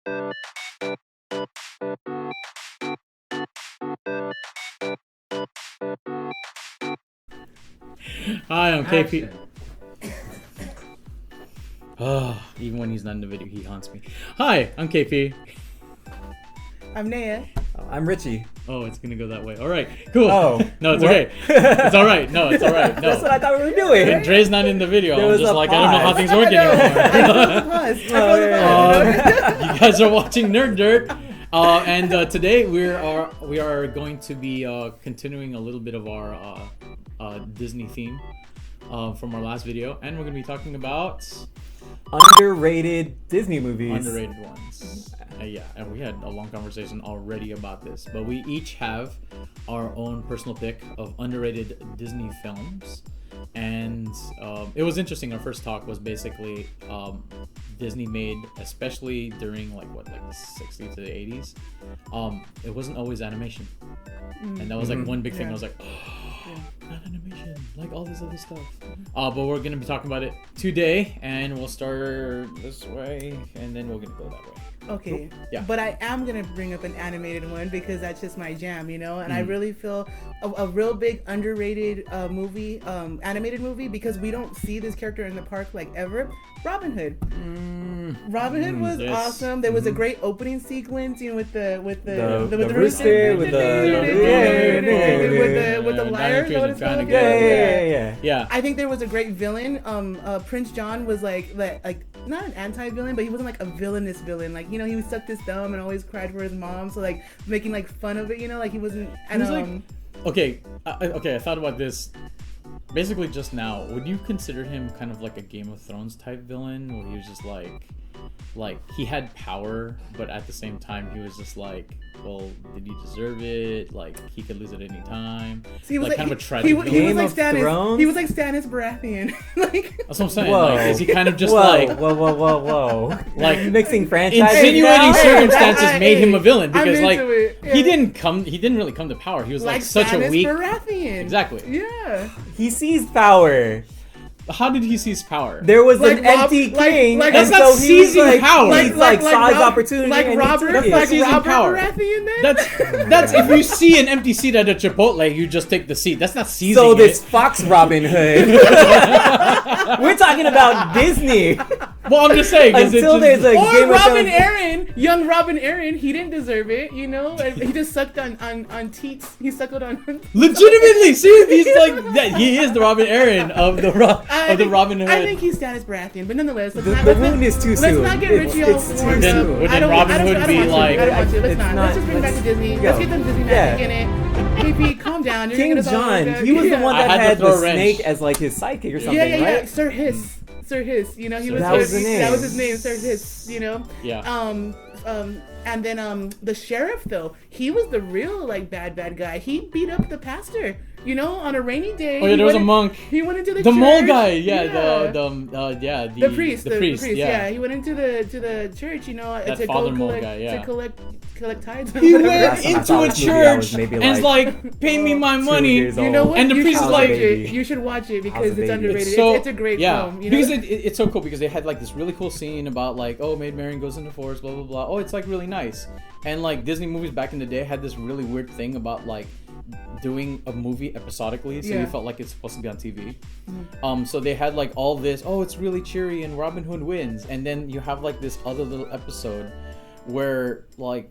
Hi, I'm KP. Oh, even when he's not in the video, he haunts me. Hi, I'm KP. I'm Naya. I'm Richie. Oh, it's gonna go that way. All right, cool. Oh, no, it's what? okay. It's all right. No, it's all right. No, That's what I thought we were doing. And Dre's not in the video. There I'm was just a like, I don't know how pause. things work anymore. You You guys are watching NerdDirt, and today we are going to be continuing a little bit of our Disney theme from our last video, and we're gonna be talking about Underrated Disney movies. underrated ones. Yeah, and we had a long conversation already about this, but we each have our own personal pick of underrated Disney films. And it was interesting. Our first talk was basically Disney made, especially during like the 60s to the 80s. It wasn't always animation, and that was like one big thing. I was like, not animation, like all this other stuff. But we're gonna be talking about it today, and we'll start this way, and then we're gonna go that way. Okay. Yeah. But I am going to bring up an animated one because that's just my jam, and I really feel a real big underrated movie, animated movie, because we don't see this character in the park like ever. Robin Hood. Robin Hood was awesome. There was a great opening sequence, with the rooster, with the lyre. Yeah. I think there was a great villain. Prince John was like not an anti-villain, but he wasn't like a villainous villain. Like, he sucked his thumb and always cried for his mom. So like making like fun of it, like he wasn't. And he was okay. I thought about this basically just now. Would you consider him kind of like a Game of Thrones type villain, where he was just like he had power, but at the same time he was just like, well, did he deserve it? Like, he could lose at any time. So he was kind of a tragic he was villain. like Stannis. He was like Stannis Baratheon. That's what I'm saying. Whoa. Like, is he kind of just whoa. like mixing franchises? Insinuating circumstances made him a villain because he didn't really come to power. He was like such Stannis a weak Baratheon. Exactly. Yeah. He seized power. How did he seize power? There was an empty king, and that's so not seizing power. He saw his opportunity, like Robert Baratheon. Then That's if you see an empty seat at a Chipotle, you just take the seat. That's not seizing. So this Fox Robin Hood. We're talking about Disney. Well, I'm just saying. Until there's a or Game Robin of Aaron, young Robin Aaron, he didn't deserve it. He just sucked on teats. He suckled on. Legitimately, see, he's like that. He is the Robin Aaron of the Robin Hood. I think he's Stannis Baratheon, but nonetheless, the wound is too soon. Let's not get Richie all warmed up. Would then Robin Hood be like? I don't want to. Let's not. Let's just bring it back to Disney. Let's get them Disney magic in it. KP, calm down. King John. He was the one that had the snake as like his sidekick or something, right? Yeah. Sir Hiss. He was. That was the name. That was his name, Sir Hiss. Yeah. And then the sheriff, though, he was the real bad guy. He beat up the pastor, on a rainy day. Oh yeah, there was a monk. He went into the church. Mole guy. The priest. Yeah. He went into the church, to father go mole collect, guy, yeah. to collect tithes. He went Last time I into saw a this movie, I was church maybe and like, pay me my 2 money. years You know old. what? And the You priest should is watch like, it. You should watch it because it's underrated. It's a great film. Because it's so cool because they had like this really cool scene about like, Maid Marian goes in the forest, blah blah blah. Oh, it's like really nice. And like Disney movies back in the day had this really weird thing about like doing a movie episodically, so you felt like it's supposed to be on TV. So they had like all this, it's really cheery and Robin Hood wins, and then you have like this other little episode where like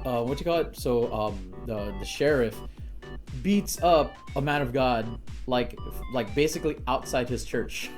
what you call it? So the sheriff beats up a man of God like basically outside his church,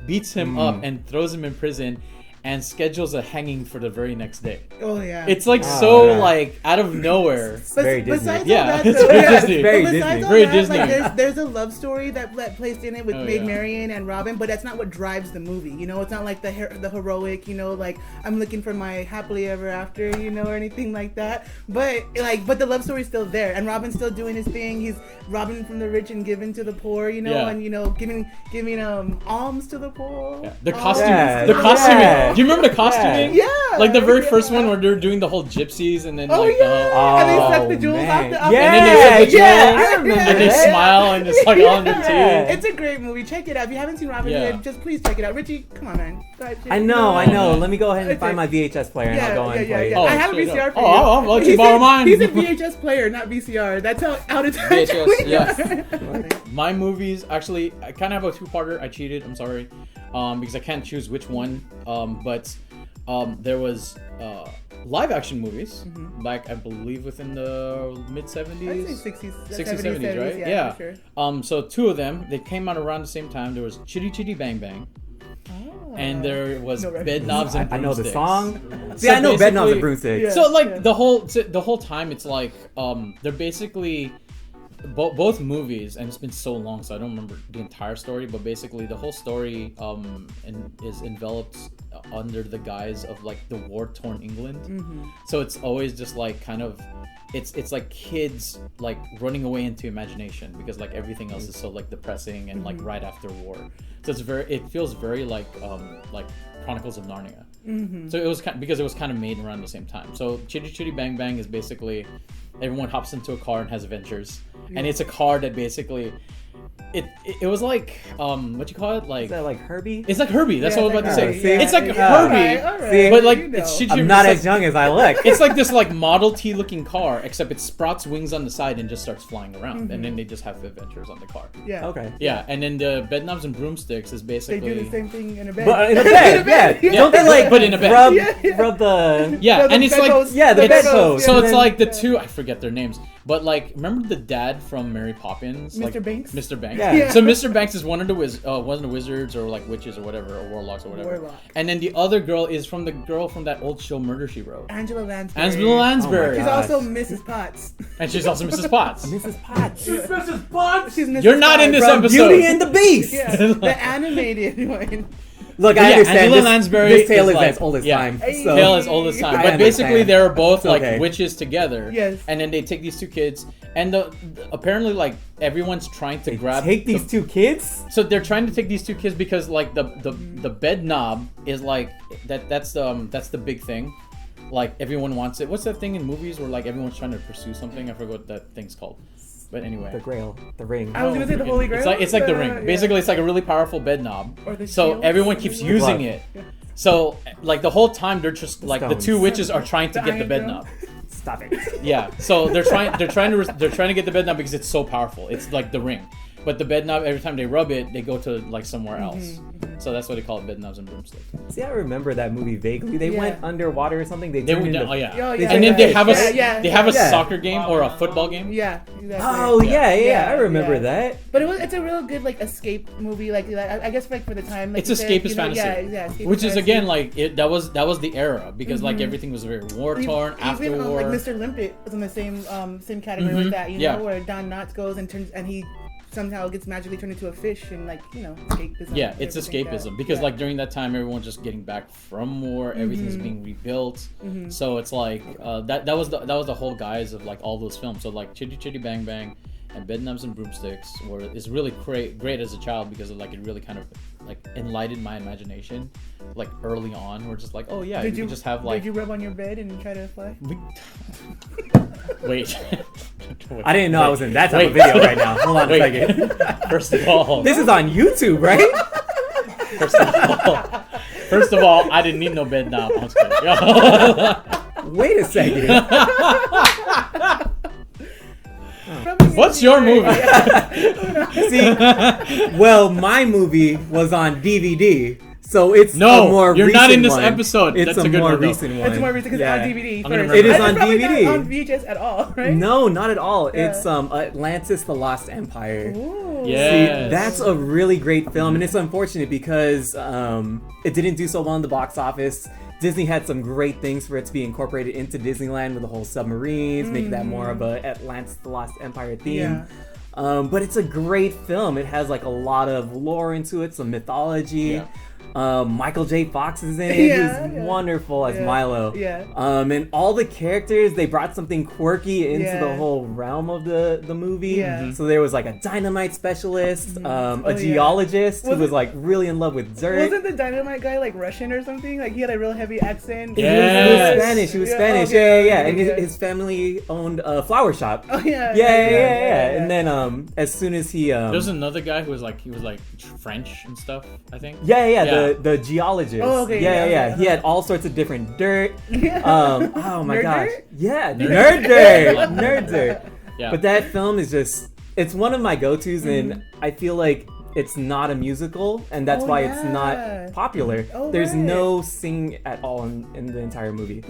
beats him up and throws him in prison, and schedules a hanging for the very next day. Oh yeah. It's like like out of nowhere. It's very Disney. Besides Yeah, all that, it's though, very Disney. Very but Disney. besides all Very that, Disney. Like, there's a love story that placed in it with Maid yeah. Marian and Robin, but that's not what drives the movie. It's not like the heroic, like I'm looking for my happily ever after, or anything like that. But the love story's still there, and Robin's still doing his thing. He's robbing from the rich and giving to the poor, and giving alms to the poor. Yeah. The costuming. Yeah. Do you remember the costuming? Yeah. Like the very first one where they're doing the whole gypsies and then Oh like yeah. And they suck the Oh, jewels man. off the. Yeah. and then they suck the Yeah, jewels, I remember and they that. smile and it's like all in their Yeah. teeth. It's a great movie. Check it out. If you haven't seen Robin Yeah. Hood, just please check it out. Richie, come on, man. Go ahead, check I it know. out. Let me go ahead and Okay. find my VHS player and I'll go and play it. Oh, I have a straight VCR up. for Oh, you. I'll let you He's borrow a- mine. He's a VHS player, not VCR. That's how out of touch VHS, we yeah. are. My movies, actually, I kind of have a two-parter. I cheated. I'm sorry, because I can't choose which one. But there was live-action movies back, I believe, within the mid I'd say 70s. 60s, 60s, 70s, right? Yeah. For sure. So two of them, they came out around the same time. There was Chitty Chitty Bang Bang, Oh. and there was No Bed reference. Knobs and I know the Broomsticks. song. See, So I know Bed Knobs basically- and Broomsticks. Yeah. So like the whole time, it's like they're basically both movies, and it's been so long, so I don't remember the entire story. But basically, the whole story is enveloped under the guise of like the war-torn England. So it's always just like kind of. It's like kids like running away into imagination because like everything else is so like depressing and like right after war. So it feels very like Chronicles of Narnia. So it was because it was kind of made around the same time. So Chitty Chitty Bang Bang is basically everyone hops into a car and has adventures, and it's a car that basically it was like what you call it, like Is that like Herbie? it's like Herbie. That's Yeah, what I was about to like say. Herbie. It's like Yeah. Herbie, All right. See? but like You know. it's I'm not it's as like, young as I look. it's like this like Model T looking car, except it sprouts wings on the side and just starts flying around, and then they just have adventures on the car. Yeah. Okay. Yeah, and then the Bed Knobs and Broomsticks is They basically do the same thing in a bed. But in a bed, yeah. Don't they like But in a bed. rub, Yeah. rub the... yeah, The and it's like bedposts, yeah, the bedposts. so And it's then- like the two, I forget their names, but like remember the dad from Mary Poppins, Mr. like, Banks? Mr. Banks. Yeah. Yeah. So Mr. Banks is one of the wizards or like witches or whatever, or warlocks or whatever. Warlock. And then the other girl is from the girl from that old show Murder She Wrote. Angela Lansbury. Angela Lansbury. She's Gosh. also Mrs. Potts. And she's also Mrs. Potts. Mrs. Potts. She's Mrs. You're not in Potts. this From episode. Beauty and the Beast. Yeah, the animated one. Look, Yeah, I understand Angela this, Lansbury this tale is is like- as old as yeah. time. Hey. So. Tale is old as time, I but basically understand. they're both like Okay. witches together. Yes. And then they take these two kids, and apparently like everyone's trying to grab. Take these two kids? So they're trying to take these two kids because like the bed knob is like that's the big thing. Like everyone wants it. What's that thing in movies where like everyone's trying to pursue something? I forgot what that thing's called. But anyway. The Grail. The ring. I was gonna say the Holy Grail. It's like the ring. Yeah. Basically, it's like a really powerful bed knob. Or the So shield. everyone keeps using Glove. it. So like the whole time they're just like the Stones. two witches are trying to The get the iron bed drum. knob. Stop it. Yeah. So they're trying to get the bed knob because it's so powerful. It's like the ring. But the bed knob, every time they rub it, they go to like somewhere else. So that's why they call it Bed Knobs and Broomsticks. See, I remember that movie vaguely. They Yeah. went underwater or something. They They turned went into... down. Oh yeah. Oh, yeah, And then they yeah. have Yeah, they have a yeah. soccer game or a football game. Yeah, exactly. Oh, yeah, I remember yeah. that. But it's a real good like escape movie. Like I guess like for the time. Like It's you said, escapist you know, fantasy. Yeah, escapist Which is fantasy. again like that was the era because like everything was very war torn after Even, war. like Mr. Limpet was in the same category with that. You know, Yeah. where Don Knotts goes and he somehow gets magically turned into a fish and like escapism. Yeah, it's everything like escapism that. because Yeah. like during that time everyone's just getting back from war, everything's being rebuilt. So it's like that was the whole guise of like all those films. So like Chitty Chitty Bang Bang and Bed Knobs and Broomsticks is really great as a child because like it really kind of like enlightened my imagination like early on. We're just like, oh yeah, Did you you could just have like Did you rub on your bed and try to fly? wait. I didn't know I was in that type of Wait. video right now. Hold on a Wait. second. First of all, This is on YouTube, right? First of all, I didn't need no bed knob. I'm just kidding. Wait a second. What's your movie? See, well, my movie was on DVD, so it's No, a more you're recent not in this one. episode. It's That's a a good more one, though. recent one. It's more recent because Yeah. it's on DVD. I'm gonna first. remember It is It's on probably DVD. Not on VHS at all, right? No, not at all. Yeah. It's Atlantis: The Lost Empire. Ooh. Yeah. See, that's a really great film, and it's unfortunate because it didn't do so well in the box office. Disney had some great things for it to be incorporated into Disneyland with the whole submarines, making that more of a Atlantis: The Lost Empire theme. Yeah. But it's a great film. It has like a lot of lore into it, some mythology. Yeah. Michael J. Fox is in it. Yeah, He's yeah. wonderful as Yeah. Milo. Yeah. And all the characters, they brought something quirky into Yeah. the whole realm of the movie. Yeah. Mhm. So there was like a dynamite specialist, Oh, a yeah. geologist who Was was it- like really in love with dirt. Wasn't the dynamite guy like Russian or something? Like he had a real heavy accent. He Yes. was Spanish. He was Yeah, Spanish. okay, Yeah. okay, And yeah. his family owned a flower shop. Oh yeah. Yeah. And then as soon as he There was another guy who was like French and stuff, I think. Yeah, the geologist. Oh, okay, Yeah. yeah. He had all sorts of different dirt. Yeah. Oh my NerdDirt? gosh. Yeah, NerdDirt. NerdDirt. Yeah. But that film is just, it's one of my go-tos, and I feel like it's not a musical, and that's Oh, why it's yeah. not popular. Oh, There's right. no singing at all in the entire movie.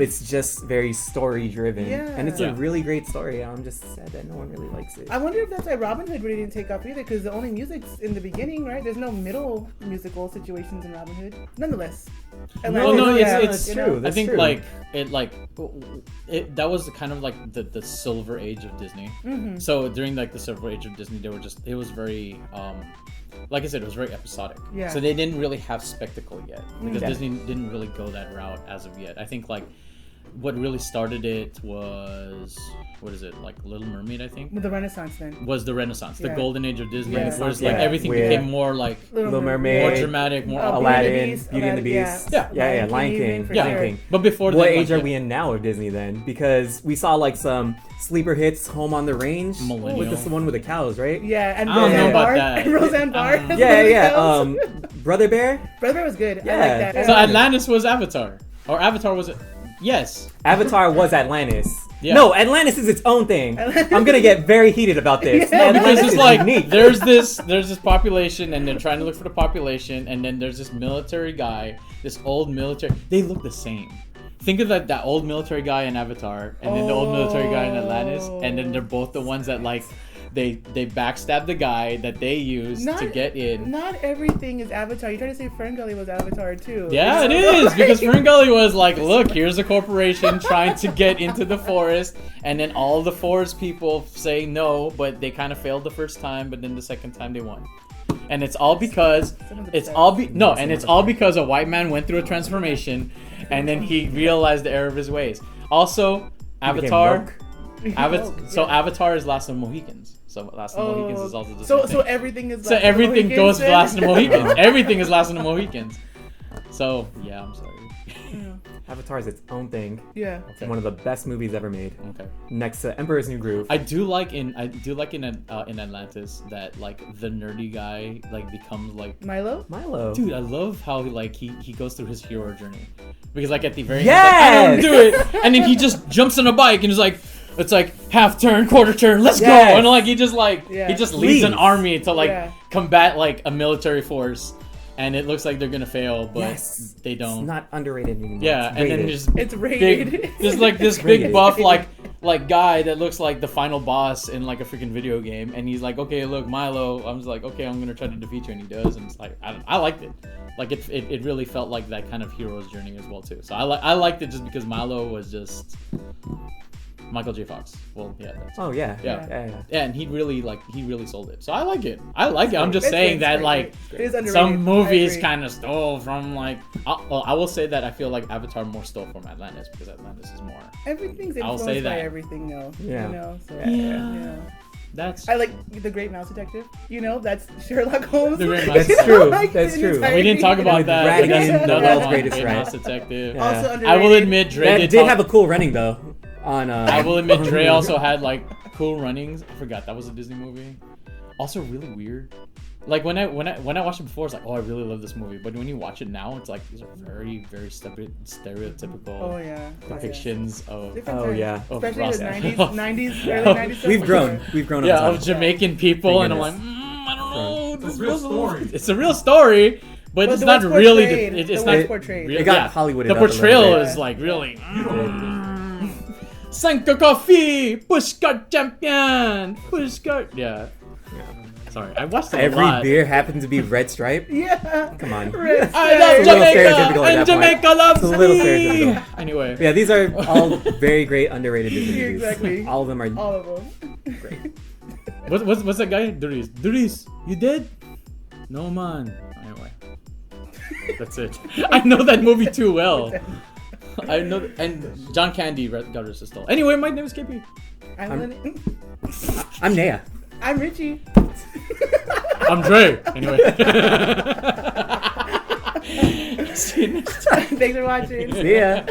It's just very story-driven, Yeah. and it's Yeah. a really great story. I'm just sad that no one really likes it. I wonder if that's why Robin Hood really didn't take off either, because the only music's in the beginning, right? There's no middle musical situations in Robin Hood. Nonetheless. And Well, no, yeah, it's you true. know, I That's think true. that was kind of like the silver age of Disney. Mm-hmm. So during like the silver age of Disney, it was very like I said, it was very episodic. Yeah. So they didn't really have spectacle yet because Yeah. Disney didn't really go that route as of yet. I think like what really started it was like Little Mermaid, I think. With the Renaissance then. Was the Renaissance, the Yeah. golden age of Disney, Renaissance, whereas like yeah. everything With became more like Little Mermaid. more dramatic, more Aladdin, Beauty Beauty and the Beast. Yeah. yeah, Lion King. for Lion sure. King. But before What then, age like, are we in now of Disney then? Because we saw like some sleeper hits, Home on the Range, Millennial. with this one with the cows, right? Yeah, and I don't know Roseanne about Barr. that. And Roseanne I Barr. don't know. Yeah. Brother Bear. Brother Bear was good. I Yeah. like that. So Yeah. Atlantis was Avatar, or Avatar was it? Yes. Avatar was Atlantis. Yeah. No, Atlantis is its own thing. I'm gonna get very heated about this. Yeah. Because Atlantis it's is like unique. there's this population, and they're trying to look for the population, and then there's this military guy, this old military. They look the same. Think of that old military guy in Avatar, and then the old military guy in Atlantis, and then they're both the ones that like they backstab the guy that they use to get in. Not everything is Avatar. You try to say Ferngully was Avatar too. Yeah, it is because Ferngully was like, look, here's a corporation trying to get into the forest, and then all the forest people say no, but they kind of failed the first time, but then the second time they won. And it's all because it's all because a white man went through a transformation, and then he realized the error of his ways. Also, Avatar. Avatar is Last of the Mohicans. So Last of the Mohicans is also the same So thing. everything is. So Last of the everything Mohicans goes to then? Last of the Mohicans. Everything is Last of the Mohicans. So yeah, I'm sorry. Avatar is its own thing. Yeah. It's one of the best movies ever made. Okay. Next to Emperor's New Groove. I do like in Atlantis that like the nerdy guy like becomes like Milo. Milo. dude. I love how he goes through his hero journey because like at the very Yes! end, he's like, I don't do it, and then he just jumps on a bike and is like. It's like half turn, quarter turn, let's Yes. go, and like he just leads an Leads. army to like Yeah. combat like a military force, and it looks like they're gonna fail, but Yes. they don't. It's not underrated anymore. Yeah, It's and then rated. just It's rated. big, just like this rated. big buff like guy that looks like the final boss in like a freaking video game, and he's like, okay, look, Milo. I'm just like, okay, I'm gonna try to defeat you, and he does, and it's like I liked it. Like it really felt like that kind of hero's journey as well too. So I liked it just because Milo was just Michael J. Fox. Well, yeah. Oh yeah. Yeah. Yeah. And he really sold it. So I like it. I'm just It's saying great, that it's like great. It is underrated. some I movies agree. kind of stole from like. I will say that I feel like Avatar more stole from Atlantis because Atlantis is more. Everything's I'll influenced say by that. everything, though. Yeah. You know. So, Yeah. That's. I like The Great Mouse Detective. You know, that's Sherlock Holmes. The Great Mouse That's true. Like, That's the true. entire We didn't talk thing. about that. But Radigan, that's the another world's one. greatest Great rat. Mouse Detective. Yeah. Also underrated. I will admit, Dre That did did talk- have a cool running though. On I will admit, Dre also had like cool runnings. I forgot that was a Disney movie. Also, really weird. Like when I watched it before, it's like, oh, I really love this movie. But when you watch it now, it's like these are very, very stereotypical Oh yeah. depictions of Different Oh times. yeah. of Especially Ross- the 90s, early 90s. stuff, We've for grown. sure. We've grown yeah up. of Jamaican people, and I'm like, Biggest. I don't know. This It's a real story. It's a real story, but it's the not what's really. portrayed, It's the not what's portrayed. It got Hollywooded The up a little portrayal bit. is like really. Sanka coffee, pushcart champion, pushcart. Yeah. Sorry, I watched it a Every lot. beer happened to be Red Stripe. Yeah. Come on. Red I It's love a little Jamaica, stereotypical at and that point. Jamaica loves It's a little me. stereotypical. Anyway, Yeah, these are all very great underrated Disney movies. Exactly. All of them are All of them. great. what's that guy? Duris, you dead? No man. Anyway, That's it. I know that movie too well. I know, and John Candy got her sister. Anyway, my name is KP. I'm Naya. I'm Richie. I'm Dre. Anyway. See you next time. Thanks for watching. See ya.